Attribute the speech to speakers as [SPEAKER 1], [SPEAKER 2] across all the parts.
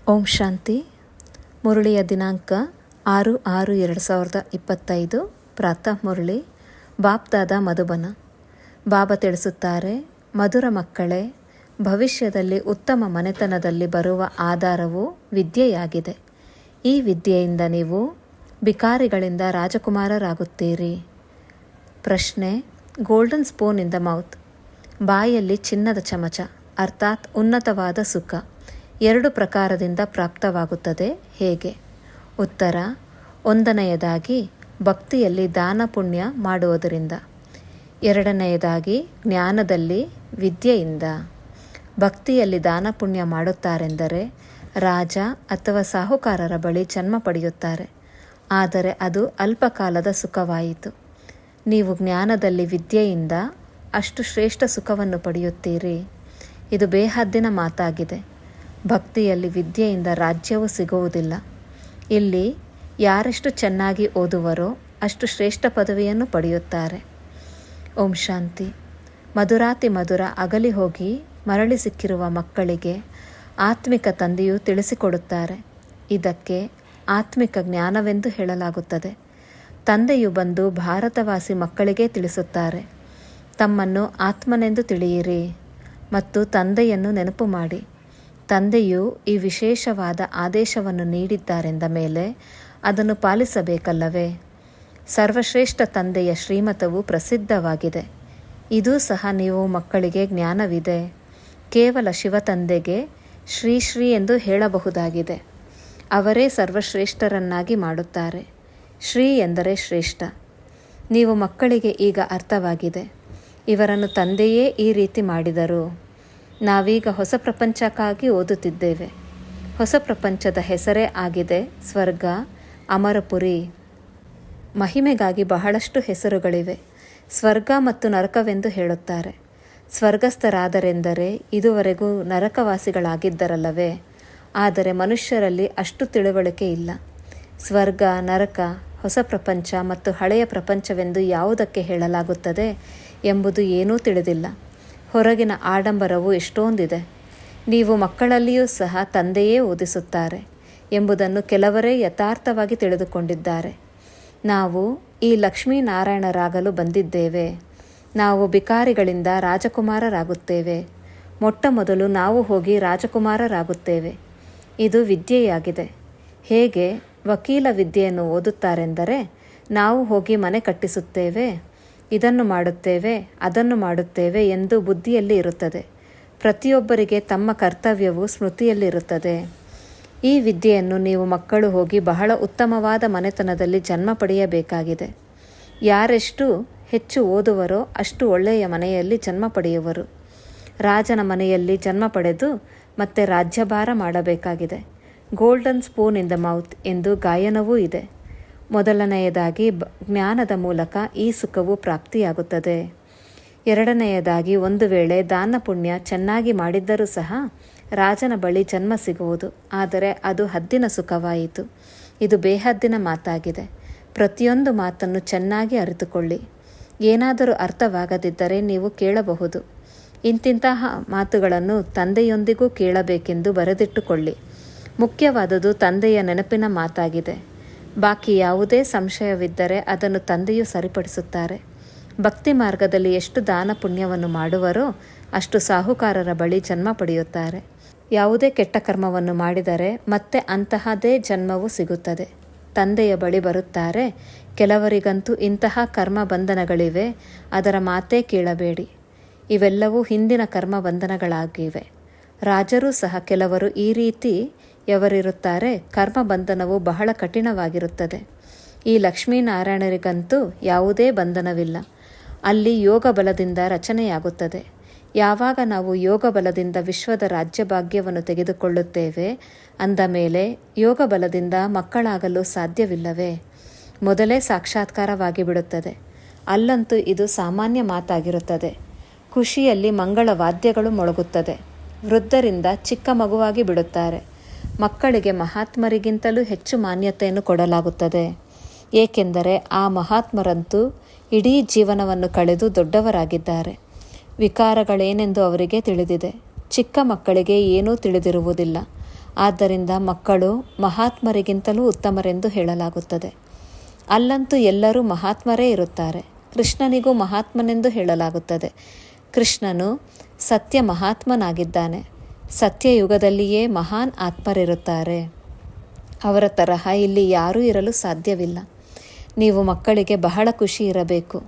[SPEAKER 1] ಓಂ ಶಾಂತಿ. ಮುರಳಿಯ ದಿನಾಂಕ 6/6/2025. ಪ್ರಾತಃ ಮುರಳಿ. ಬಾಪ್ದಾದ ಮಧುಬನ. ಬಾಬಾ ತಿಳಿಸುತ್ತಾರೆ, ಮಧುರ ಮಕ್ಕಳೇ, ಭವಿಷ್ಯದಲ್ಲಿ ಉತ್ತಮ ಮನೆತನದಲ್ಲಿ ಬರುವ ಆಧಾರವು ವಿದ್ಯೆಯಾಗಿದೆ. ಈ ವಿದ್ಯೆಯಿಂದ ನೀವು ಬಿಕಾರಿಗಳಿಂದ ರಾಜಕುಮಾರರಾಗುತ್ತೀರಿ. ಪ್ರಶ್ನೆ: golden spoon in the mouth, ಬಾಯಲ್ಲಿ ಚಿನ್ನದ ಚಮಚ ಅರ್ಥಾತ್ ಉನ್ನತವಾದ ಸುಖ 2 ಪ್ರಕಾರದಿಂದ ಪ್ರಾಪ್ತವಾಗುತ್ತದೆ. ಹೇಗೆ? ಉತ್ತರ: ಒಂದನೆಯದಾಗಿ ಭಕ್ತಿಯಲ್ಲಿ ದಾನ ಪುಣ್ಯ ಮಾಡುವುದರಿಂದ, ಎರಡನೆಯದಾಗಿ ಜ್ಞಾನದಲ್ಲಿ ವಿದ್ಯೆಯಿಂದ. ಭಕ್ತಿಯಲ್ಲಿ ದಾನ ಪುಣ್ಯ ಮಾಡುತ್ತಾರೆಂದರೆ ರಾಜ ಅಥವಾ ಸಾಹುಕಾರರ ಬಳಿ ಜನ್ಮ ಪಡೆಯುತ್ತಾರೆ, ಆದರೆ ಅದು ಅಲ್ಪಕಾಲದ ಸುಖವಾಯಿತು. ನೀವು ಜ್ಞಾನದಲ್ಲಿ ವಿದ್ಯೆಯಿಂದ ಅಷ್ಟು ಶ್ರೇಷ್ಠ ಸುಖವನ್ನು ಪಡೆಯುತ್ತೀರಿ. ಇದು ಬೇಹದ್ದಿನ ಮಾತಾಗಿದೆ. ಭಕ್ತಿಯಲ್ಲಿ ವಿದ್ಯೆಯಿಂದ ರಾಜ್ಯವು ಸಿಗುವುದಿಲ್ಲ. ಇಲ್ಲಿ ಯಾರೆಷ್ಟು ಚೆನ್ನಾಗಿ ಓದುವರೋ ಅಷ್ಟು ಶ್ರೇಷ್ಠ ಪದವಿಯನ್ನು ಪಡೆಯುತ್ತಾರೆ. ಓಂ ಶಾಂತಿ. ಮಧುರಾತಿ ಮಧುರ ಅಗಲಿ ಹೋಗಿ ಮರಳಿ ಸಿಕ್ಕಿರುವ ಮಕ್ಕಳಿಗೆ ಆತ್ಮಿಕ ತಂದೆಯು ತಿಳಿಸಿಕೊಡುತ್ತಾರೆ. ಇದಕ್ಕೆ ಆತ್ಮಿಕ ಜ್ಞಾನವೆಂದು ಹೇಳಲಾಗುತ್ತದೆ. ತಂದೆಯು ಬಂದು ಭಾರತವಾಸಿ ಮಕ್ಕಳಿಗೆ ತಿಳಿಸುತ್ತಾರೆ, ತಮ್ಮನ್ನು ಆತ್ಮನೆಂದು ತಿಳಿಯಿರಿ ಮತ್ತು ತಂದೆಯನ್ನು ನೆನಪು ಮಾಡಿ. ತಂದೆಯು ಈ ವಿಶೇಷವಾದ ಆದೇಶವನ್ನು ನೀಡಿದ್ದಾರೆಂದ ಮೇಲೆ ಅದನ್ನು ಪಾಲಿಸಬೇಕಲ್ಲವೇ? ಸರ್ವಶ್ರೇಷ್ಠ ತಂದೆಯ ಶ್ರೀಮತವು ಪ್ರಸಿದ್ಧವಾಗಿದೆ. ಇದೂ ಸಹ ನೀವು ಮಕ್ಕಳಿಗೆ ಜ್ಞಾನವಿದೆ. ಕೇವಲ ಶಿವ ತಂದೆಗೆ ಶ್ರೀ ಶ್ರೀ ಎಂದು ಹೇಳಬಹುದಾಗಿದೆ. ಅವರೇ ಸರ್ವಶ್ರೇಷ್ಠರನ್ನಾಗಿ ಮಾಡುತ್ತಾರೆ. ಶ್ರೀ ಎಂದರೆ ಶ್ರೇಷ್ಠ. ನೀವು ಮಕ್ಕಳಿಗೆ ಈಗ ಅರ್ಥವಾಗಿದೆ. ಇವರನ್ನು ತಂದೆಯೇ ಈ ರೀತಿ ಮಾಡಿದರು. ನಾವೀಗ ಹೊಸ ಪ್ರಪಂಚಕ್ಕಾಗಿ ಓದುತ್ತಿದ್ದೇವೆ. ಹೊಸ ಪ್ರಪಂಚದ ಹೆಸರೇ ಆಗಿದೆ ಸ್ವರ್ಗ, ಅಮರಪುರಿ. ಮಹಿಮೆಗಾಗಿ ಬಹಳಷ್ಟು ಹೆಸರುಗಳಿವೆ. ಸ್ವರ್ಗ ಮತ್ತು ನರಕವೆಂದು ಹೇಳುತ್ತಾರೆ. ಸ್ವರ್ಗಸ್ಥರಾದರೆಂದರೆ ಇದುವರೆಗೂ ನರಕವಾಸಿಗಳಾಗಿದ್ದರಲ್ಲವೇ? ಆದರೆ ಮನುಷ್ಯರಲ್ಲಿ ಅಷ್ಟು ತಿಳುವಳಿಕೆ ಇಲ್ಲ. ಸ್ವರ್ಗ, ನರಕ, ಹೊಸ ಪ್ರಪಂಚ ಮತ್ತು ಹಳೆಯ ಪ್ರಪಂಚವೆಂದು ಯಾವುದಕ್ಕೆ ಹೇಳಲಾಗುತ್ತದೆ ಎಂಬುದು ಏನೂ ತಿಳಿದಿಲ್ಲ. ಹೊರಗಿನ ಆಡಂಬರವು ಎಷ್ಟೊಂದಿದೆ. ನೀವು ಮಕ್ಕಳಲ್ಲಿಯೂ ಸಹ ತಂದೆಯೇ ಓದಿಸುತ್ತಾರೆ ಎಂಬುದನ್ನು ಕೆಲವರೇ ಯಥಾರ್ಥವಾಗಿ ತಿಳಿದುಕೊಂಡಿದ್ದಾರೆ. ನಾವು ಈ ಲಕ್ಷ್ಮೀನಾರಾಯಣರಾಗಲು ಬಂದಿದ್ದೇವೆ. ನಾವು ಬಿಕಾರಿಗಳಿಂದ ರಾಜಕುಮಾರರಾಗುತ್ತೇವೆ. ಮೊಟ್ಟ ಮೊದಲು ನಾವು ಹೋಗಿ ರಾಜಕುಮಾರರಾಗುತ್ತೇವೆ. ಇದು ವಿದ್ಯೆಯಾಗಿದೆ. ಹೇಗೆ ವಕೀಲ ವಿದ್ಯೆಯನ್ನು ಓದುತ್ತಾರೆಂದರೆ, ನಾವು ಹೋಗಿ ಮನೆ ಕಟ್ಟಿಸುತ್ತೇವೆ, ಇದನ್ನು ಮಾಡುತ್ತೇವೆ, ಅದನ್ನು ಮಾಡುತ್ತೇವೆ ಎಂದು ಬುದ್ಧಿಯಲ್ಲಿ ಇರುತ್ತದೆ. ಪ್ರತಿಯೊಬ್ಬರಿಗೆ ತಮ್ಮ ಕರ್ತವ್ಯವು ಸ್ಮೃತಿಯಲ್ಲಿರುತ್ತದೆ. ಈ ವಿದ್ಯೆಯನ್ನು ನೀವು ಮಕ್ಕಳು ಹೋಗಿ ಬಹಳ ಉತ್ತಮವಾದ ಮನೆತನದಲ್ಲಿ ಜನ್ಮ ಪಡೆಯಬೇಕಾಗಿದೆ. ಯಾರೆಷ್ಟು ಹೆಚ್ಚು ಓದುವರೋ ಅಷ್ಟು ಒಳ್ಳೆಯ ಮನೆಯಲ್ಲಿ ಜನ್ಮ ಪಡೆಯುವರು. ರಾಜನ ಮನೆಯಲ್ಲಿ ಜನ್ಮ ಪಡೆದು ಮತ್ತೆ ರಾಜ್ಯಭಾರ ಮಾಡಬೇಕಾಗಿದೆ. Golden spoon in the mouth ಎಂದು ಗಾಯನವೂ ಇದೆ. ಮೊದಲನೆಯದಾಗಿ ಜ್ಞಾನದ ಮೂಲಕ ಈ ಸುಖವು ಪ್ರಾಪ್ತಿಯಾಗುತ್ತದೆ. ಎರಡನೆಯದಾಗಿ ಒಂದು ವೇಳೆ ದಾನ ಪುಣ್ಯ ಚೆನ್ನಾಗಿ ಮಾಡಿದ್ದರೂ ಸಹ ರಾಜನ ಬಳಿ ಜನ್ಮ ಸಿಗುವುದು, ಆದರೆ ಅದು ಹದ್ದಿನ ಸುಖವಾಯಿತು. ಇದು ಬೇಹದ್ದಿನ ಮಾತಾಗಿದೆ. ಪ್ರತಿಯೊಂದು ಮಾತನ್ನು ಚೆನ್ನಾಗಿ ಅರಿತುಕೊಳ್ಳಿ. ಏನಾದರೂ ಅರ್ಥವಾಗದಿದ್ದರೆ ನೀವು ಕೇಳಬಹುದು. ಇಂತಿಂತಹ ಮಾತುಗಳನ್ನು ತಂದೆಯೊಂದಿಗೂ ಕೇಳಬೇಕೆಂದು ಬರೆದಿಟ್ಟುಕೊಳ್ಳಿ. ಮುಖ್ಯವಾದುದು ತಂದೆಯ ನೆನಪಿನ ಮಾತಾಗಿದೆ. ಬಾಕಿ ಯಾವುದೇ ಸಂಶಯವಿದ್ದರೆ ಅದನ್ನು ತಂದೆಯು ಸರಿಪಡಿಸುತ್ತಾರೆ. ಭಕ್ತಿ ಮಾರ್ಗದಲ್ಲಿ ಎಷ್ಟು ದಾನ ಪುಣ್ಯವನ್ನು ಮಾಡುವರೋ ಅಷ್ಟು ಸಾಹುಕಾರರ ಬಳಿ ಜನ್ಮ ಪಡೆಯುತ್ತಾರೆ. ಯಾವುದೇ ಕೆಟ್ಟ ಕರ್ಮವನ್ನು ಮಾಡಿದರೆ ಮತ್ತೆ ಅಂತಹದೇ ಜನ್ಮವು ಸಿಗುತ್ತದೆ. ತಂದೆಯ ಬಳಿ ಬರುತ್ತಾರೆ. ಕೆಲವರಿಗಂತೂ ಇಂತಹ ಕರ್ಮ ಬಂಧನಗಳಿವೆ, ಅದರ ಮಾತೇ ಕೇಳಬೇಡಿ. ಇವೆಲ್ಲವೂ ಹಿಂದಿನ ಕರ್ಮ ಬಂಧನಗಳಾಗಿವೆ. ರಾಜರೂ ಸಹ ಕೆಲವರು ಈ ರೀತಿ ಯವರಿರುತ್ತಾರೆ. ಕರ್ಮ ಬಂಧನವು ಬಹಳ ಕಠಿಣವಾಗಿರುತ್ತದೆ. ಈ ಲಕ್ಷ್ಮೀನಾರಾಯಣರಿಗಂತೂ ಯಾವುದೇ ಬಂಧನವಿಲ್ಲ. ಅಲ್ಲಿ ಯೋಗ ಬಲದಿಂದ ರಚನೆಯಾಗುತ್ತದೆ. ಯಾವಾಗ ನಾವು ಯೋಗ ಬಲದಿಂದ ವಿಶ್ವದ ರಾಜ್ಯ ಭಾಗ್ಯವನ್ನು ತೆಗೆದುಕೊಳ್ಳುತ್ತೇವೆ ಅಂದ ಮೇಲೆ ಯೋಗ ಬಲದಿಂದ ಮಕ್ಕಳಾಗಲು ಸಾಧ್ಯವಿಲ್ಲವೇ? ಮೊದಲೇ ಸಾಕ್ಷಾತ್ಕಾರವಾಗಿ ಬಿಡುತ್ತದೆ. ಅಲ್ಲಂತೂ ಇದು ಸಾಮಾನ್ಯ ಮಾತಾಗಿರುತ್ತದೆ. ಖುಷಿಯಲ್ಲಿ ಮಂಗಳ ವಾದ್ಯಗಳು ಮೊಳಗುತ್ತದೆ. ವೃದ್ಧರಿಂದ ಚಿಕ್ಕ ಮಗುವಾಗಿ ಬಿಡುತ್ತಾರೆ. ಮಕ್ಕಳಿಗೆ ಮಹಾತ್ಮರಿಗಿಂತಲೂ ಹೆಚ್ಚು ಮಾನ್ಯತೆಯನ್ನು ಕೊಡಲಾಗುತ್ತದೆ. ಏಕೆಂದರೆ ಆ ಮಹಾತ್ಮರಂತೂ ಇಡೀ ಜೀವನವನ್ನು ಕಳೆದು ದೊಡ್ಡವರಾಗಿದ್ದಾರೆ. ವಿಕಾರಗಳೇನೆಂದು ಅವರಿಗೆ ತಿಳಿದಿದೆ. ಚಿಕ್ಕ ಮಕ್ಕಳಿಗೆ ಏನೂ ತಿಳಿದಿರುವುದಿಲ್ಲ. ಆದ್ದರಿಂದ ಮಕ್ಕಳು ಮಹಾತ್ಮರಿಗಿಂತಲೂ ಉತ್ತಮರೆಂದು ಹೇಳಲಾಗುತ್ತದೆ. ಅಲ್ಲಂತೂ ಎಲ್ಲರೂ ಮಹಾತ್ಮರೇ ಇರುತ್ತಾರೆ. ಕೃಷ್ಣನಿಗೂ ಮಹಾತ್ಮನೆಂದು ಹೇಳಲಾಗುತ್ತದೆ. ಕೃಷ್ಣನು ಸತ್ಯ ಮಹಾತ್ಮನಾಗಿದ್ದಾನೆ. ಸತ್ಯಯುಗದಲ್ಲಿಯೇ ಮಹಾನ್ ಆತ್ಮರಿರುತ್ತಾರೆ. ಅವರ ತರಹ ಇಲ್ಲಿ ಯಾರೂ ಇರಲು ಸಾಧ್ಯವಿಲ್ಲ. ನೀವು ಮಕ್ಕಳಿಗೆ ಬಹಳ ಖುಷಿ ಇರಬೇಕು.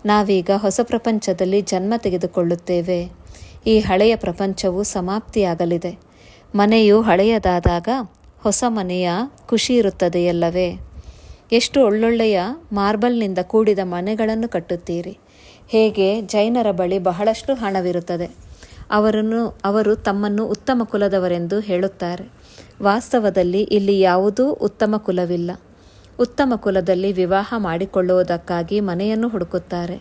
[SPEAKER 1] ನಾವೀಗ ಹೊಸ ಪ್ರಪಂಚದಲ್ಲಿ ಜನ್ಮ ತೆಗೆದುಕೊಳ್ಳುತ್ತೇವೆ. ಈ ಹಳೆಯ ಪ್ರಪಂಚವು ಸಮಾಪ್ತಿಯಾಗಲಿದೆ. ಮನೆಯು ಹಳೆಯದಾದಾಗ ಹೊಸ ಮನೆಯ ಖುಷಿ ಇರುತ್ತದೆಯಲ್ಲವೇ? ಎಷ್ಟು ಒಳ್ಳೊಳ್ಳೆಯ ಮಾರ್ಬಲ್ನಿಂದ ಕೂಡಿದ ಮನೆಗಳನ್ನು ಕಟ್ಟುತ್ತೀರಿ. ಹೇಗೆ ಜೈನರ ಬಳಿ ಬಹಳಷ್ಟು ಹಣವಿರುತ್ತದೆ. ಅವರು ತಮ್ಮನ್ನು ಉತ್ತಮ ಕುಲದವರೆಂದು ಹೇಳುತ್ತಾರೆ. ವಾಸ್ತವದಲ್ಲಿ ಇಲ್ಲಿ ಯಾವುದೂ ಉತ್ತಮ ಕುಲವಿಲ್ಲ. ಉತ್ತಮ ಕುಲದಲ್ಲಿ ವಿವಾಹ ಮಾಡಿಕೊಳ್ಳುವುದಕ್ಕಾಗಿ ಮನೆಯನ್ನು ಹುಡುಕುತ್ತಾರೆ.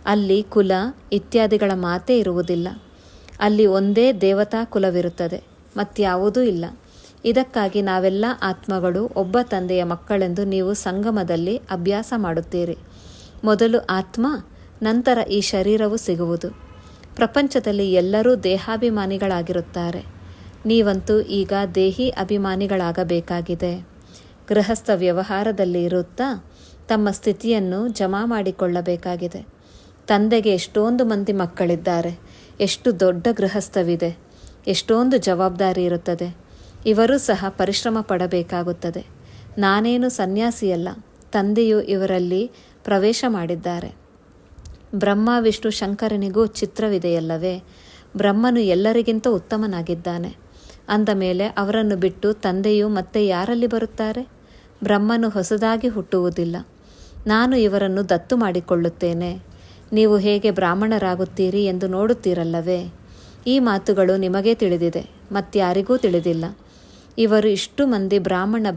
[SPEAKER 1] ಅಲ್ಲಿ ಕುಲ ಇತ್ಯಾದಿಗಳ ಮಾತೇ ಇರುವುದಿಲ್ಲ. ಅಲ್ಲಿ ಒಂದೇ ದೇವತಾ ಕುಲವಿರುತ್ತದೆ, ಮತ್ಯಾವುದೂ ಇಲ್ಲ. ಇದಕ್ಕಾಗಿ ನಾವೆಲ್ಲ ಆತ್ಮಗಳು ಒಬ್ಬ ತಂದೆಯ ಮಕ್ಕಳೆಂದು ನೀವು ಸಂಗಮದಲ್ಲಿ ಅಭ್ಯಾಸ ಮಾಡುತ್ತೀರಿ. ಮೊದಲು ಆತ್ಮ, ನಂತರ ಈ ಶರೀರವು ಸಿಗುವುದು. ಪ್ರಪಂಚದಲ್ಲಿ ಎಲ್ಲರೂ ದೇಹಾಭಿಮಾನಿಗಳಾಗಿರುತ್ತಾರೆ. ನೀವಂತೂ ಈಗ ದೇಹಿ ಅಭಿಮಾನಿಗಳಾಗಬೇಕಾಗಿದೆ. ಗೃಹಸ್ಥ ವ್ಯವಹಾರದಲ್ಲಿ ಇರುತ್ತಾ ತಮ್ಮ ಸ್ಥಿತಿಯನ್ನು ಜಮಾ ಮಾಡಿಕೊಳ್ಳಬೇಕಾಗಿದೆ. ತಂದೆಗೆ ಎಷ್ಟೊಂದು ಮಂದಿ ಮಕ್ಕಳಿದ್ದಾರೆ. ಎಷ್ಟು ದೊಡ್ಡ ಗೃಹಸ್ಥವಿದೆ. ಎಷ್ಟೊಂದು ಜವಾಬ್ದಾರಿ ಇರುತ್ತದೆ. ಇವರೂ ಸಹ ಪರಿಶ್ರಮ ಪಡಬೇಕಾಗುತ್ತದೆ. ನಾನೇನು ಸನ್ಯಾಸಿಯಲ್ಲ. ತಂದೆಯು ಇವರಲ್ಲಿ ಪ್ರವೇಶ ಮಾಡಿದ್ದಾರೆ. ಬ್ರಹ್ಮ ವಿಷ್ಣು ಶಂಕರನಿಗೂ ಚಿತ್ರವಿದೆಯಲ್ಲವೇ? ಬ್ರಹ್ಮನು ಎಲ್ಲರಿಗಿಂತ ಉತ್ತಮನಾಗಿದ್ದಾನೆ. ಅಂದ ಮೇಲೆ ಅವರನ್ನು ಬಿಟ್ಟು ತಂದೆಯು ಮತ್ತೆ ಯಾರಲ್ಲಿ ಬರುತ್ತಾರೆ? ಬ್ರಹ್ಮನು ಹೊಸದಾಗಿ ಹುಟ್ಟುವುದಿಲ್ಲ. ನಾನು ಇವರನ್ನು ದತ್ತು ಮಾಡಿಕೊಳ್ಳುತ್ತೇನೆ. ನೀವು ಹೇಗೆ ಬ್ರಾಹ್ಮಣರಾಗುತ್ತೀರಿ ಎಂದು ನೋಡುತ್ತೀರಲ್ಲವೇ? ಈ ಮಾತುಗಳು ನಿಮಗೆ ತಿಳಿದಿದೆ, ಮತ್ಯಾರಿಗೂ ತಿಳಿದಿಲ್ಲ. ಇವರು ಇಷ್ಟು ಮಂದಿ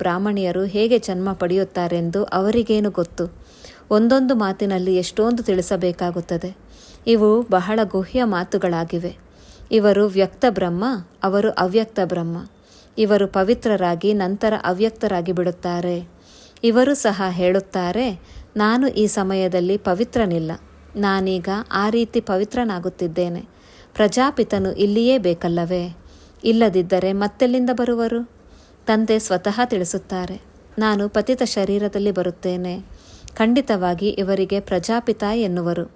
[SPEAKER 1] ಬ್ರಾಹ್ಮಣಿಯರು ಹೇಗೆ ಜನ್ಮ ಪಡೆಯುತ್ತಾರೆಂದು ಅವರಿಗೇನು ಗೊತ್ತು? ಒಂದೊಂದು ಮಾತಿನಲ್ಲಿ ಎಷ್ಟೊಂದು ತಿಳಿಸಬೇಕಾಗುತ್ತದೆ. ಇವು ಬಹಳ ಗುಹ್ಯ ಮಾತುಗಳಾಗಿವೆ. ಇವರು ವ್ಯಕ್ತ ಬ್ರಹ್ಮ, ಅವರು ಅವ್ಯಕ್ತ ಬ್ರಹ್ಮ. ಇವರು ಪವಿತ್ರರಾಗಿ ನಂತರ ಅವ್ಯಕ್ತರಾಗಿ ಬಿಡುತ್ತಾರೆ. ಇವರು ಸಹ ಹೇಳುತ್ತಾರೆ, ನಾನು ಈ ಸಮಯದಲ್ಲಿ ಪವಿತ್ರನಿಲ್ಲ. ನಾನೀಗ ಆ ರೀತಿ ಪವಿತ್ರನಾಗುತ್ತಿದ್ದೇನೆ. ಪ್ರಜಾಪಿತನು ಇಲ್ಲಿಯೇ ಬೇಕಲ್ಲವೇ? ಇಲ್ಲದಿದ್ದರೆ ಮತ್ತೆಲ್ಲಿಂದ ಬರುವರು? ತಂದೆ ಸ್ವತಃ ತಿಳಿಸುತ್ತಾರೆ, ನಾನು ಪತಿತ ಶರೀರದಲ್ಲಿ ಬರುತ್ತೇನೆ. ಖಂಡಿತವಾಗಿ ಇವರಿಗೆ ಪ್ರಜಾಪಿತ ಎನ್ನುವರು.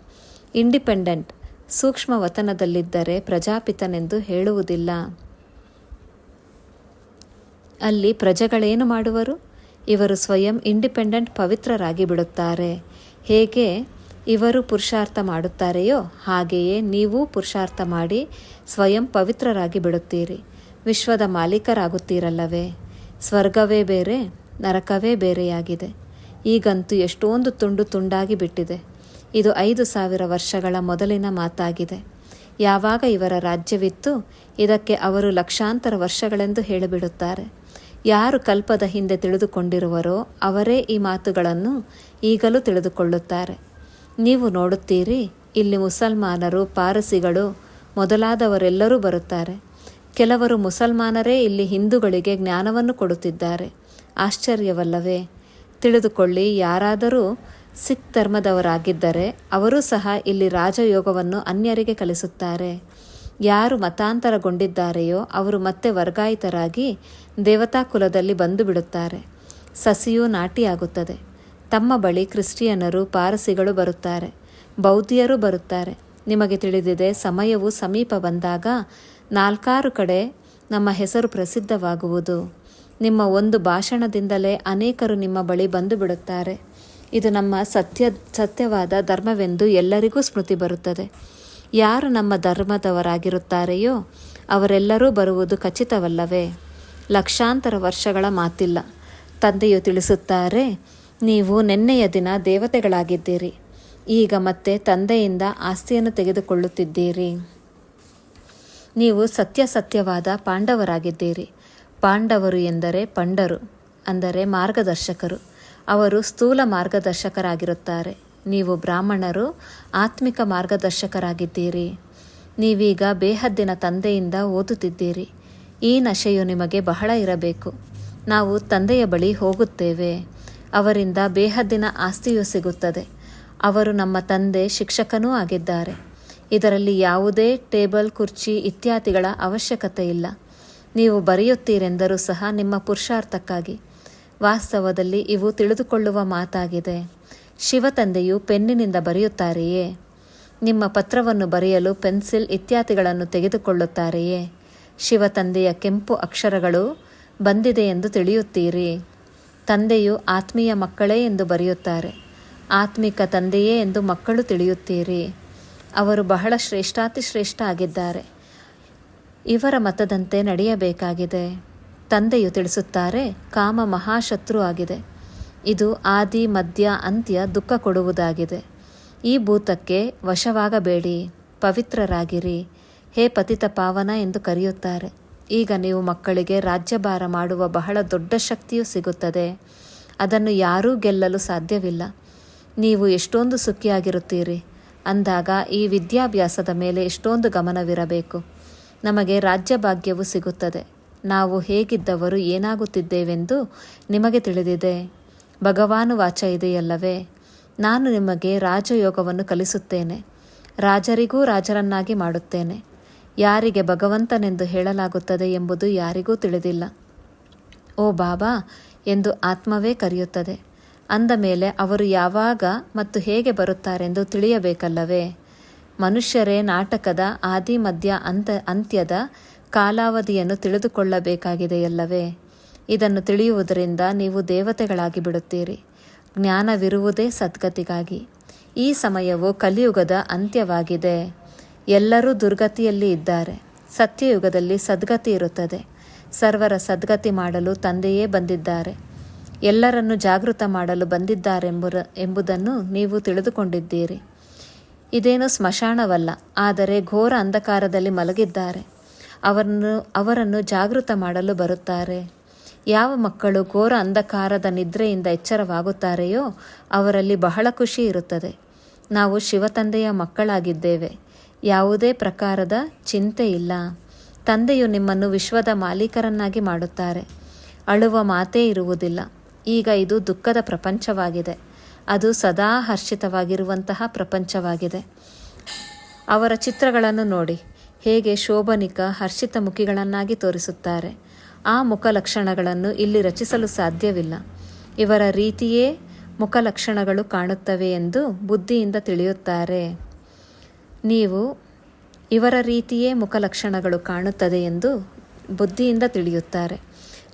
[SPEAKER 1] ಇಂಡಿಪೆಂಡೆಂಟ್ ಸೂಕ್ಷ್ಮ ವತನದಲ್ಲಿದ್ದರೆ ಪ್ರಜಾಪಿತನೆಂದು ಹೇಳುವುದಿಲ್ಲ. ಅಲ್ಲಿ ಪ್ರಜೆಗಳೇನು ಮಾಡುವರು? ಇವರು ಸ್ವಯಂ ಇಂಡಿಪೆಂಡೆಂಟ್ ಪವಿತ್ರರಾಗಿ ಬಿಡುತ್ತಾರೆ. ಹೇಗೆ ಇವರು ಪುರುಷಾರ್ಥ ಮಾಡುತ್ತಾರೆಯೋ ಹಾಗೆಯೇ ನೀವು ಪುರುಷಾರ್ಥ ಮಾಡಿ ಸ್ವಯಂ ಪವಿತ್ರರಾಗಿ ಬಿಡುತ್ತೀರಿ. ವಿಶ್ವದ ಮಾಲೀಕರಾಗುತ್ತೀರಲ್ಲವೇ? ಸ್ವರ್ಗವೇ ಬೇರೆ, ನರಕವೇ ಬೇರೆಯಾಗಿದೆ. ಈಗಂತೂ ಎಷ್ಟೊಂದು ತುಂಡು ತುಂಡಾಗಿ ಬಿಟ್ಟಿದೆ. ಇದು 5,000 ವರ್ಷಗಳ ಮೊದಲಿನ ಮಾತಾಗಿದೆ. ಯಾವಾಗ ಇವರ ರಾಜ್ಯವಿತ್ತು, ಇದಕ್ಕೆ ಅವರು ಲಕ್ಷಾಂತರ ವರ್ಷಗಳೆಂದು ಹೇಳಿಬಿಡುತ್ತಾರೆ. ಯಾರು ಕಲ್ಪದ ಹಿಂದೆ ತಿಳಿದುಕೊಂಡಿರುವರೋ ಅವರೇ ಈ ಮಾತುಗಳನ್ನು ಈಗಲೂ ತಿಳಿದುಕೊಳ್ಳುತ್ತಾರೆ. ನೀವು ನೋಡುತ್ತೀರಿ, ಇಲ್ಲಿ ಮುಸಲ್ಮಾನರು, ಪಾರಸಿಗಳು ಮೊದಲಾದವರೆಲ್ಲರೂ ಬರುತ್ತಾರೆ. ಕೆಲವರು ಮುಸಲ್ಮಾನರೇ ಇಲ್ಲಿ ಹಿಂದೂಗಳಿಗೆ ಜ್ಞಾನವನ್ನು ಕೊಡುತ್ತಿದ್ದಾರೆ. ಆಶ್ಚರ್ಯವಲ್ಲವೇ? ತಿಳಿದುಕೊಳ್ಳಿ, ಯಾರಾದರೂ ಸಿಖ್ ಧರ್ಮದವರಾಗಿದ್ದರೆ ಅವರೂ ಸಹ ಇಲ್ಲಿ ರಾಜಯೋಗವನ್ನು ಅನ್ಯರಿಗೆ ಕಲಿಸುತ್ತಾರೆ. ಯಾರು ಮತಾಂತರಗೊಂಡಿದ್ದಾರೆಯೋ ಅವರು ಮತ್ತೆ ವರ್ಗಾಯಿತರಾಗಿ ದೇವತಾ ಕುಲದಲ್ಲಿ ಬಂದು ಬಿಡುತ್ತಾರೆ. ಸಸಿಯೂ ನಾಟಿಯಾಗುತ್ತದೆ. ತಮ್ಮ ಬಳಿ ಕ್ರಿಶ್ಚಿಯನ್ನರು, ಪಾರಸಿಗಳು ಬರುತ್ತಾರೆ. ಬೌದ್ಧಿಯರು ಬರುತ್ತಾರೆ. ನಿಮಗೆ ತಿಳಿದಿದೆ, ಸಮಯವು ಸಮೀಪ ಬಂದಾಗ 4 ಕಡೆ ನಮ್ಮ ಹೆಸರು ಪ್ರಸಿದ್ಧವಾಗುವುದು. ನಿಮ್ಮ ಒಂದು ಭಾಷಣದಿಂದಲೇ ಅನೇಕರು ನಿಮ್ಮ ಬಳಿ ಬಂದು ಬಿಡುತ್ತಾರೆ. ಇದು ನಮ್ಮ ಸತ್ಯವಾದ ಧರ್ಮವೆಂದು ಎಲ್ಲರಿಗೂ ಸ್ಮೃತಿ ಬರುತ್ತದೆ. ಯಾರು ನಮ್ಮ ಧರ್ಮದವರಾಗಿರುತ್ತಾರೆಯೋ ಅವರೆಲ್ಲರೂ ಬರುವುದು ಖಚಿತವಲ್ಲವೇ? ಲಕ್ಷಾಂತರ ವರ್ಷಗಳ ಮಾತಿಲ್ಲ. ತಂದೆಯು ತಿಳಿಸುತ್ತಾರೆ, ನೀವು ನೆನ್ನೆಯ ದಿನ ದೇವತೆಗಳಾಗಿದ್ದೀರಿ. ಈಗ ಮತ್ತೆ ತಂದೆಯಿಂದ ಆಸ್ತಿಯನ್ನು ತೆಗೆದುಕೊಳ್ಳುತ್ತಿದ್ದೀರಿ. ನೀವು ಸತ್ಯವಾದ ಪಾಂಡವರಾಗಿದ್ದೀರಿ. ಪಾಂಡವರು ಎಂದರೆ ಪಂಡರು, ಅಂದರೆ ಮಾರ್ಗದರ್ಶಕರು. ಅವರು ಸ್ಥೂಲ ಮಾರ್ಗದರ್ಶಕರಾಗಿರುತ್ತಾರೆ. ನೀವು ಬ್ರಾಹ್ಮಣರು, ಆತ್ಮಿಕ ಮಾರ್ಗದರ್ಶಕರಾಗಿದ್ದೀರಿ. ನೀವೀಗ ಬೇಹದ್ದಿನ ತಂದೆಯಿಂದ ಓದುತ್ತಿದ್ದೀರಿ. ಈ ನಶೆಯು ನಿಮಗೆ ಬಹಳ ಇರಬೇಕು. ನಾವು ತಂದೆಯ ಬಳಿ ಹೋಗುತ್ತೇವೆ. ಅವರಿಂದ ಬೇಹದ್ದಿನ ಆಸ್ತಿಯೂ ಸಿಗುತ್ತದೆ. ಅವರು ನಮ್ಮ ತಂದೆ, ಶಿಕ್ಷಕನೂ ಆಗಿದ್ದಾರೆ. ಇದರಲ್ಲಿ ಯಾವುದೇ ಟೇಬಲ್, ಕುರ್ಚಿ ಇತ್ಯಾದಿಗಳ ಅವಶ್ಯಕತೆ ಇಲ್ಲ. ನೀವು ಬರೆಯುತ್ತೀರೆಂದರೂ ಸಹ ನಿಮ್ಮ ಪುರುಷಾರ್ಥಕ್ಕಾಗಿ. ವಾಸ್ತವದಲ್ಲಿ ಇವು ತಿಳಿದುಕೊಳ್ಳುವ ಮಾತಾಗಿದೆ. ಶಿವತಂದೆಯು ಪೆನ್ನಿನಿಂದ ಬರೆಯುತ್ತಾರೆಯೇ? ನಿಮ್ಮ ಪತ್ರವನ್ನು ಬರೆಯಲು ಪೆನ್ಸಿಲ್ ಇತ್ಯಾದಿಗಳನ್ನು ತೆಗೆದುಕೊಳ್ಳುತ್ತಾರೆಯೇ? ಶಿವತಂದೆಯ ಕೆಂಪು ಅಕ್ಷರಗಳು ಬಂದಿದೆ ಎಂದು ತಿಳಿಯುತ್ತೀರಿ. ತಂದೆಯು ಆತ್ಮೀಯ ಮಕ್ಕಳೇ ಎಂದು ಬರೆಯುತ್ತಾರೆ. ಆತ್ಮಿಕ ತಂದೆಯೇ ಎಂದು ಮಕ್ಕಳು ತಿಳಿಯುತ್ತೀರಿ. ಅವರು ಬಹಳ ಶ್ರೇಷ್ಠಾತಿಶ್ರೇಷ್ಠ ಆಗಿದ್ದಾರೆ. ಇವರ ಮತದಂತೆ ನಡೆಯಬೇಕಾಗಿದೆ. ತಂದೆಯು ತಿಳಿಸುತ್ತಾರೆ, ಕಾಮ ಮಹಾಶತ್ರು ಆಗಿದೆ. ಇದು ಆದಿ ಮಧ್ಯ ಅಂತ್ಯ ದುಃಖ ಕೊಡುವುದಾಗಿದೆ. ಈ ಭೂತಕ್ಕೆ ವಶವಾಗಬೇಡಿ, ಪವಿತ್ರರಾಗಿರಿ. ಹೇ ಪತಿತ ಪಾವನ ಎಂದು ಕರೆಯುತ್ತಾರೆ. ಈಗ ನೀವು ಮಕ್ಕಳಿಗೆ ರಾಜ್ಯಭಾರ ಮಾಡುವ ಬಹಳ ದೊಡ್ಡ ಶಕ್ತಿಯು ಸಿಗುತ್ತದೆ. ಅದನ್ನು ಯಾರೂ ಗೆಲ್ಲಲು ಸಾಧ್ಯವಿಲ್ಲ. ನೀವು ಎಷ್ಟೊಂದು ಸುಖಿಯಾಗಿರುತ್ತೀರಿ ಅಂದಾಗ ಈ ವಿದ್ಯಾಭ್ಯಾಸದ ಮೇಲೆ ಎಷ್ಟೊಂದು ಗಮನವಿರಬೇಕು. ನಮಗೆ ರಾಜ್ಯಭಾಗ್ಯವು ಸಿಗುತ್ತದೆ. ನಾವು ಹೇಗಿದ್ದವರು ಏನಾಗುತ್ತಿದ್ದೇವೆಂದು ನಿಮಗೆ ತಿಳಿದಿದೆ. ಭಗವಾನು ವಾಚ ಇದೆಯಲ್ಲವೇ? ನಾನು ನಿಮಗೆ ರಾಜಯೋಗವನ್ನು ಕಲಿಸುತ್ತೇನೆ. ರಾಜರಿಗೂ ರಾಜರನ್ನಾಗಿ ಮಾಡುತ್ತೇನೆ. ಯಾರಿಗೆ ಭಗವಂತನೆಂದು ಹೇಳಲಾಗುತ್ತದೆ ಎಂಬುದು ಯಾರಿಗೂ ತಿಳಿದಿಲ್ಲ. ಓ ಬಾಬಾ ಎಂದು ಆತ್ಮವೇ ಕರೆಯುತ್ತದೆ. ಅಂದ ಮೇಲೆ ಅವರು ಯಾವಾಗ ಮತ್ತು ಹೇಗೆ ಬರುತ್ತಾರೆಂದು ತಿಳಿಯಬೇಕಲ್ಲವೇ? ಮನುಷ್ಯರೇ ನಾಟಕದ ಆದಿ ಮಧ್ಯ ಅಂತ್ಯದ ಕಾಲಾವಧಿಯನ್ನು ತಿಳಿದುಕೊಳ್ಳಬೇಕಾಗಿದೆಯಲ್ಲವೇ? ಇದನ್ನು ತಿಳಿಯುವುದರಿಂದ ನೀವು ದೇವತೆಗಳಾಗಿ ಬಿಡುತ್ತೀರಿ. ಜ್ಞಾನವಿರುವುದೇ ಸದ್ಗತಿಗಾಗಿ. ಈ ಸಮಯವು ಕಲಿಯುಗದ ಅಂತ್ಯವಾಗಿದೆ. ಎಲ್ಲರೂ ದುರ್ಗತಿಯಲ್ಲಿ ಇದ್ದಾರೆ. ಸತ್ಯಯುಗದಲ್ಲಿ ಸದ್ಗತಿ ಇರುತ್ತದೆ. ಸರ್ವರ ಸದ್ಗತಿ ಮಾಡಲು ತಂದೆಯೇ ಬಂದಿದ್ದಾರೆ. ಎಲ್ಲರನ್ನು ಜಾಗೃತ ಮಾಡಲು ಎಂಬುದನ್ನು ನೀವು ತಿಳಿದುಕೊಂಡಿದ್ದೀರಿ. ಇದೇನು ಸ್ಮಶಾನವಲ್ಲ, ಆದರೆ ಘೋರ ಅಂಧಕಾರದಲ್ಲಿ ಮಲಗಿದ್ದಾರೆ. ಅವರನ್ನು ಜಾಗೃತ ಮಾಡಲು ಬರುತ್ತಾರೆ. ಯಾವ ಮಕ್ಕಳು ಘೋರ ಅಂಧಕಾರದ ನಿದ್ರೆಯಿಂದ ಎಚ್ಚರವಾಗುತ್ತಾರೆಯೋ ಅವರಲ್ಲಿ ಬಹಳ ಖುಷಿ ಇರುತ್ತದೆ. ನಾವು ಶಿವತಂದೆಯ ಮಕ್ಕಳಾಗಿದ್ದೇವೆ. ಯಾವುದೇ ಪ್ರಕಾರದ ಚಿಂತೆ ಇಲ್ಲ. ತಂದೆಯು ನಿಮ್ಮನ್ನು ವಿಶ್ವದ ಮಾಲೀಕರನ್ನಾಗಿ ಮಾಡುತ್ತಾರೆ. ಅಳುವ ಮಾತೇ ಇರುವುದಿಲ್ಲ. ಈಗ ಇದು ದುಃಖದ ಪ್ರಪಂಚವಾಗಿದೆ. ಅದು ಸದಾ ಹರ್ಷಿತವಾಗಿರುವಂತಹ ಪ್ರಪಂಚವಾಗಿದೆ. ಅವರ ಚಿತ್ರಗಳನ್ನು ನೋಡಿ, ಹೇಗೆ ಶೋಭನಿಕ ಹರ್ಷಿತ ಮುಖಿಗಳನ್ನಾಗಿ ತೋರಿಸುತ್ತಾರೆ. ಆ ಮುಖಲಕ್ಷಣಗಳನ್ನು ಇಲ್ಲಿ ರಚಿಸಲು ಸಾಧ್ಯವಿಲ್ಲ. ಇವರ ರೀತಿಯೇ ಮುಖಲಕ್ಷಣಗಳು ಕಾಣುತ್ತವೆ ಎಂದು ಬುದ್ಧಿಯಿಂದ ತಿಳಿಯುತ್ತಾರೆ. ನೀವು ಇವರ ರೀತಿಯೇ ಮುಖಲಕ್ಷಣಗಳು ಕಾಣುತ್ತದೆ ಎಂದು ಬುದ್ಧಿಯಿಂದ ತಿಳಿಯುತ್ತಾರೆ.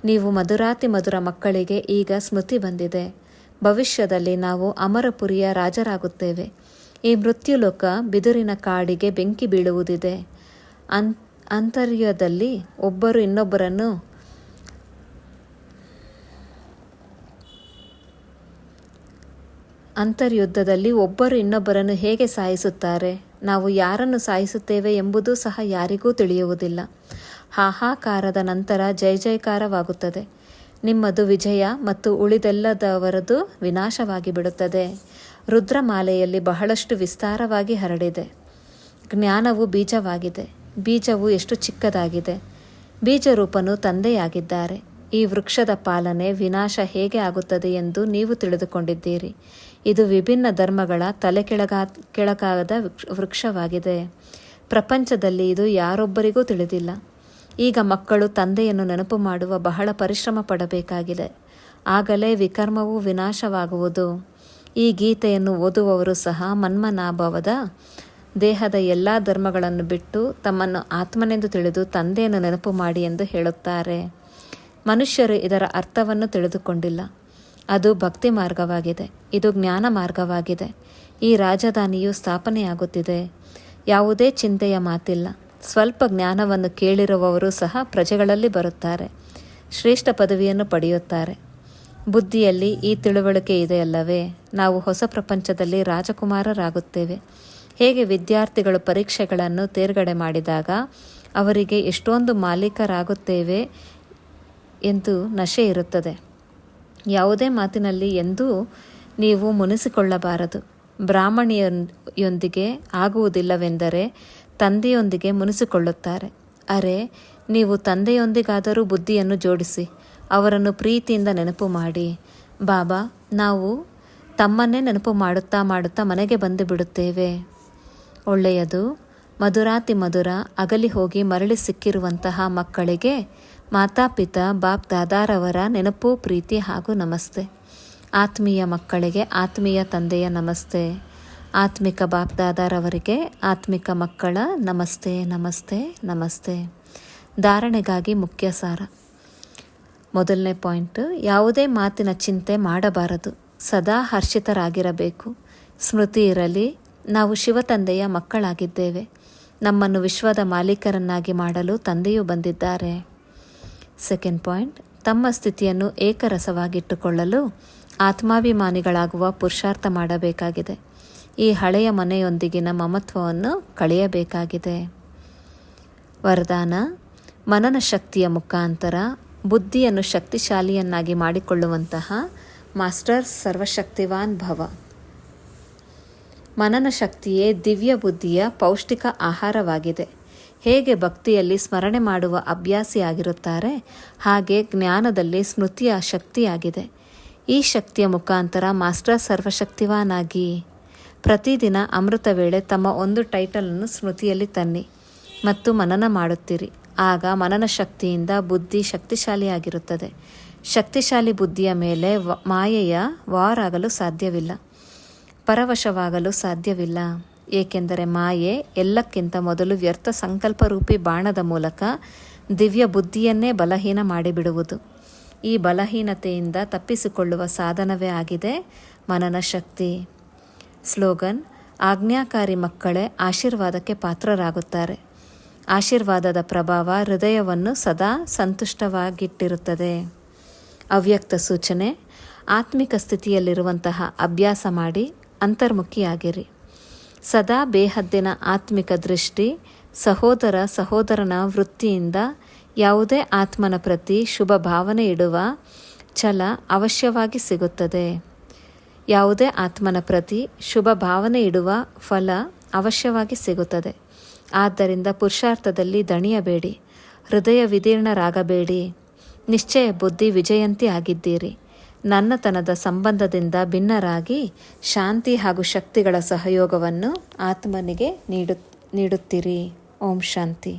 [SPEAKER 1] ನೀವು ಮಧುರಾತಿ ಮಧುರ ಮಕ್ಕಳಿಗೆ ಈಗ ಸ್ಮೃತಿ ಬಂದಿದೆ. ಭವಿಷ್ಯದಲ್ಲಿ ನಾವು ಅಮರಪುರಿಯ ರಾಜರಾಗುತ್ತೇವೆ. ಈ ಮೃತ್ಯುಲೋಕ ಬಿದುರಿನ ಕಾಡಿಗೆ ಬೆಂಕಿ ಬೀಳುವುದಿದೆ. ಅಂತರ್ಯದಲ್ಲಿ ಒಬ್ಬರು ಇನ್ನೊಬ್ಬರನ್ನು ಅಂತರ್ಯುದ್ಧದಲ್ಲಿ ಒಬ್ಬರು ಇನ್ನೊಬ್ಬರನ್ನು ಹೇಗೆ ಸಾಯಿಸುತ್ತಾರೆ? ನಾವು ಯಾರನ್ನು ಸಾಯಿಸುತ್ತೇವೆ ಎಂಬುದೂ ಸಹ ಯಾರಿಗೂ ತಿಳಿಯುವುದಿಲ್ಲ. ಹಾಹಾಕಾರದ ನಂತರ ಜಯ ಜಯಕಾರವಾಗುತ್ತದೆ. ನಿಮ್ಮದು ವಿಜಯ ಮತ್ತು ಉಳಿದೆಲ್ಲದವರದು ವಿನಾಶವಾಗಿ ಬಿಡುತ್ತದೆ. ರುದ್ರಮಾಲೆಯಲ್ಲಿ ಬಹಳಷ್ಟು ವಿಸ್ತಾರವಾಗಿ ಹರಡಿದೆ. ಜ್ಞಾನವು ಬೀಜವಾಗಿದೆ. ಬೀಜವು ಎಷ್ಟು ಚಿಕ್ಕದಾಗಿದೆ. ಬೀಜರೂಪನು ತಂದೆಯಾಗಿದ್ದಾರೆ. ಈ ವೃಕ್ಷದ ಪಾಲನೆ ವಿನಾಶ ಹೇಗೆ ಆಗುತ್ತದೆ ಎಂದು ನೀವು ತಿಳಿದುಕೊಂಡಿದ್ದೀರಿ. ಇದು ವಿಭಿನ್ನ ಧರ್ಮಗಳ ಕೆಳಗಾದ ವೃಕ್ಷವಾಗಿದೆ. ಪ್ರಪಂಚದಲ್ಲಿ ಇದು ಯಾರೊಬ್ಬರಿಗೂ ತಿಳಿದಿಲ್ಲ. ಈಗ ಮಕ್ಕಳು ತಂದೆಯನ್ನು ನೆನಪು ಮಾಡುವ ಬಹಳ ಪರಿಶ್ರಮ ಪಡಬೇಕಾಗಿದೆ. ಆಗಲೇ ವಿಕರ್ಮವು ವಿನಾಶವಾಗುವುದು. ಈ ಗೀತೆಯನ್ನು ಓದುವವರು ಸಹ ಮನ್ಮನಾಭವದ ದೇಹದ ಎಲ್ಲ ಧರ್ಮಗಳನ್ನು ಬಿಟ್ಟು ತಮ್ಮನ್ನು ಆತ್ಮನೆಂದು ತಿಳಿದು ತಂದೆಯನ್ನು ನೆನಪು ಮಾಡಿ ಎಂದು ಹೇಳುತ್ತಾರೆ. ಮನುಷ್ಯರು ಇದರ ಅರ್ಥವನ್ನು ತಿಳಿದುಕೊಂಡಿಲ್ಲ. ಅದು ಭಕ್ತಿ ಮಾರ್ಗವಾಗಿದೆ. ಇದು ಜ್ಞಾನ ಮಾರ್ಗವಾಗಿದೆ. ಈ ರಾಜಧಾನಿಯು ಸ್ಥಾಪನೆಯಾಗುತ್ತಿದೆ. ಯಾವುದೇ ಚಿಂತೆಯ ಮಾತಿಲ್ಲ. ಸ್ವಲ್ಪ ಜ್ಞಾನವನ್ನು ಕೇಳಿರುವವರು ಸಹ ಪ್ರಜೆಗಳಲ್ಲಿ ಬರುತ್ತಾರೆ. ಶ್ರೇಷ್ಠ ಪದವಿಯನ್ನು ಪಡೆಯುತ್ತಾರೆ. ಬುದ್ಧಿಯಲ್ಲಿ ಈ ತಿಳುವಳಿಕೆ ಇದೆಯಲ್ಲವೇ? ನಾವು ಹೊಸ ಪ್ರಪಂಚದಲ್ಲಿ ರಾಜಕುಮಾರರಾಗುತ್ತೇವೆ. ಹೇಗೆ ವಿದ್ಯಾರ್ಥಿಗಳು ಪರೀಕ್ಷೆಗಳನ್ನು ತೇರ್ಗಡೆ ಮಾಡಿದಾಗ ಅವರಿಗೆ ಎಷ್ಟೊಂದು ಮಾಲೀಕರಾಗುತ್ತೇವೆ ಎಂದು ನಶೆ ಇರುತ್ತದೆ. ಯಾವುದೇ ಮಾತಿನಲ್ಲಿ ಎಂದೂ ನೀವು ಮುನಿಸಿಕೊಳ್ಳಬಾರದು. ಬ್ರಾಹ್ಮಣಿಯೊಂದಿಗೆ ಆಗುವುದಿಲ್ಲವೆಂದರೆ ತಂದೆಯೊಂದಿಗೆ ಮುನಿಸಿಕೊಳ್ಳುತ್ತಾರೆ. ಅರೆ, ನೀವು ತಂದೆಯೊಂದಿಗಾದರೂ ಬುದ್ಧಿಯನ್ನು ಜೋಡಿಸಿ ಅವರನ್ನು ಪ್ರೀತಿಯಿಂದ ನೆನಪು ಮಾಡಿ. ಬಾಬಾ, ನಾವು ತಮ್ಮನ್ನೇ ನೆನಪು ಮಾಡುತ್ತಾ ಮಾಡುತ್ತಾ ಮನೆಗೆ ಬಂದು ಬಿಡುತ್ತೇವೆ. ಒಳ್ಳೆಯದು. ಮಧುರಾತಿ ಮಧುರ ಅಗಲಿ ಹೋಗಿ ಮರಳಿ ಸಿಕ್ಕಿರುವಂತಹ ಮಕ್ಕಳಿಗೆ ಮಾತಾಪಿತಾ ಬಾಪ್ ದಾದಾರವರ ನೆನಪು ಪ್ರೀತಿ ಹಾಗೂ ನಮಸ್ತೆ. ಆತ್ಮೀಯ ಮಕ್ಕಳಿಗೆ ಆತ್ಮೀಯ ತಂದೆಯ ನಮಸ್ತೆ. ಆತ್ಮಿಕ ಬಾಪ್ ದಾದಾರವರಿಗೆ ಆತ್ಮಿಕ ಮಕ್ಕಳ ನಮಸ್ತೆ ನಮಸ್ತೆ ನಮಸ್ತೆ. ಧಾರಣೆಗಾಗಿ ಮುಖ್ಯ ಸಾರ. ಮೊದಲನೇ ಪಾಯಿಂಟ್, ಯಾವುದೇ ಮಾತಿನ ಚಿಂತೆ ಮಾಡಬಾರದು. ಸದಾ ಹರ್ಷಿತರಾಗಿರಬೇಕು. ಸ್ಮೃತಿ ಇರಲಿ, ನಾವು ಶಿವತಂದೆಯ ಮಕ್ಕಳಾಗಿದ್ದೇವೆ. ನಮ್ಮನ್ನು ವಿಶ್ವದ ಮಾಲೀಕರನ್ನಾಗಿ ಮಾಡಲು ತಂದೆಯೂ ಬಂದಿದ್ದಾರೆ. ಸೆಕೆಂಡ್ ಪಾಯಿಂಟ್, ತಮ್ಮ ಸ್ಥಿತಿಯನ್ನು ಏಕರಸವಾಗಿಟ್ಟುಕೊಳ್ಳಲು ಆತ್ಮಾಭಿಮಾನಿಗಳಾಗುವ ಪುರುಷಾರ್ಥ ಮಾಡಬೇಕಾಗಿದೆ. ಈ ಹಳೆಯ ಮನೆಯೊಂದಿಗಿನ ಮಮತ್ವವನ್ನು ಕಳೆಯಬೇಕಾಗಿದೆ. ವರದಾನ: ಮನನ ಶಕ್ತಿಯ ಮುಖಾಂತರ ಬುದ್ಧಿಯನ್ನು ಶಕ್ತಿಶಾಲಿಯನ್ನಾಗಿ ಮಾಡಿಕೊಳ್ಳುವಂತಹ ಮಾಸ್ಟರ್ ಸರ್ವಶಕ್ತಿವಾನ್ ಭವ. ಮನನ ಶಕ್ತಿಯೇ ದಿವ್ಯ ಬುದ್ಧಿಯ ಪೌಷ್ಟಿಕ ಆಹಾರವಾಗಿದೆ. ಹೇಗೆ ಭಕ್ತಿಯಲ್ಲಿ ಸ್ಮರಣೆ ಮಾಡುವ ಅಭ್ಯಾಸಿಯಾಗಿರುತ್ತಾರೆ, ಹಾಗೆ ಜ್ಞಾನದಲ್ಲಿ ಸ್ಮೃತಿಯ ಶಕ್ತಿಯಾಗಿದೆ. ಈ ಶಕ್ತಿಯ ಮುಖಾಂತರ ಮಾಸ್ಟರ್ ಸರ್ವಶಕ್ತಿವಾನಾಗಿ ಪ್ರತಿದಿನ ಅಮೃತ ವೇಳೆ ತಮ್ಮ ಒಂದು ಟೈಟಲನ್ನು ಸ್ಮೃತಿಯಲ್ಲಿ ತನ್ನಿ ಮತ್ತು ಮನನ ಮಾಡುತ್ತೀರಿ. ಆಗ ಮನನ ಶಕ್ತಿಯಿಂದ ಬುದ್ಧಿ ಶಕ್ತಿಶಾಲಿಯಾಗಿರುತ್ತದೆ. ಶಕ್ತಿಶಾಲಿ ಬುದ್ಧಿಯ ಮೇಲೆ ಮಾಯೆಯ ವಾರಾಗಲು ಸಾಧ್ಯವಿಲ್ಲ, ಪರವಶವಾಗಲು ಸಾಧ್ಯವಿಲ್ಲ. ಏಕೆಂದರೆ ಮಾಯೆ ಎಲ್ಲಕ್ಕಿಂತ ಮೊದಲು ವ್ಯರ್ಥ ಸಂಕಲ್ಪರೂಪಿ ಬಾಣದ ಮೂಲಕ ದಿವ್ಯ ಬುದ್ಧಿಯನ್ನೇ ಬಲಹೀನ ಮಾಡಿಬಿಡುವುದು. ಈ ಬಲಹೀನತೆಯಿಂದ ತಪ್ಪಿಸಿಕೊಳ್ಳುವ ಸಾಧನವೇ ಆಗಿದೆ ಮನನ ಶಕ್ತಿ. ಸ್ಲೋಗನ್: ಆಜ್ಞಾಕಾರಿ ಮಕ್ಕಳೇ ಆಶೀರ್ವಾದಕ್ಕೆ ಪಾತ್ರರಾಗುತ್ತಾರೆ. ಆಶೀರ್ವಾದದ ಪ್ರಭಾವ ಹೃದಯವನ್ನು ಸದಾ ಸಂತುಷ್ಟವಾಗಿಟ್ಟಿರುತ್ತದೆ. ಅವ್ಯಕ್ತ ಸೂಚನೆ: ಆತ್ಮಿಕ ಸ್ಥಿತಿಯಲ್ಲಿರುವಂತಹ ಅಭ್ಯಾಸ ಮಾಡಿ ಅಂತರ್ಮುಖಿಯಾಗಿರಿ. ಸದಾ ಬೇಹದ್ದಿನ ಆತ್ಮಿಕ ದೃಷ್ಟಿ, ಸಹೋದರನ ವೃತ್ತಿಯಿಂದ ಯಾವುದೇ ಆತ್ಮನ ಪ್ರತಿ ಶುಭ ಭಾವನೆ ಇಡುವ ಛಲ ಅವಶ್ಯವಾಗಿ ಸಿಗುತ್ತದೆ. ಯಾವುದೇ ಆತ್ಮನ ಪ್ರತಿ ಶುಭ ಭಾವನೆ ಇಡುವ ಫಲ ಅವಶ್ಯವಾಗಿ ಸಿಗುತ್ತದೆ. ಆದ್ದರಿಂದ ಪುರುಷಾರ್ಥದಲ್ಲಿ ದಣಿಯಬೇಡಿ, ಹೃದಯ ವಿದೀರ್ಣರಾಗಬೇಡಿ. ನಿಶ್ಚಯ ಬುದ್ಧಿ ವಿಜಯಂತಿ ಆಗಿದ್ದೀರಿ. ನನ್ನತನದ ಸಂಬಂಧದಿಂದ ಭಿನ್ನರಾಗಿ ಶಾಂತಿ ಹಾಗೂ ಶಕ್ತಿಗಳ ಸಹಯೋಗವನ್ನು ಆತ್ಮನಿಗೆ ನೀಡುತ್ತೀರಿ. ಓಂ ಶಾಂತಿ.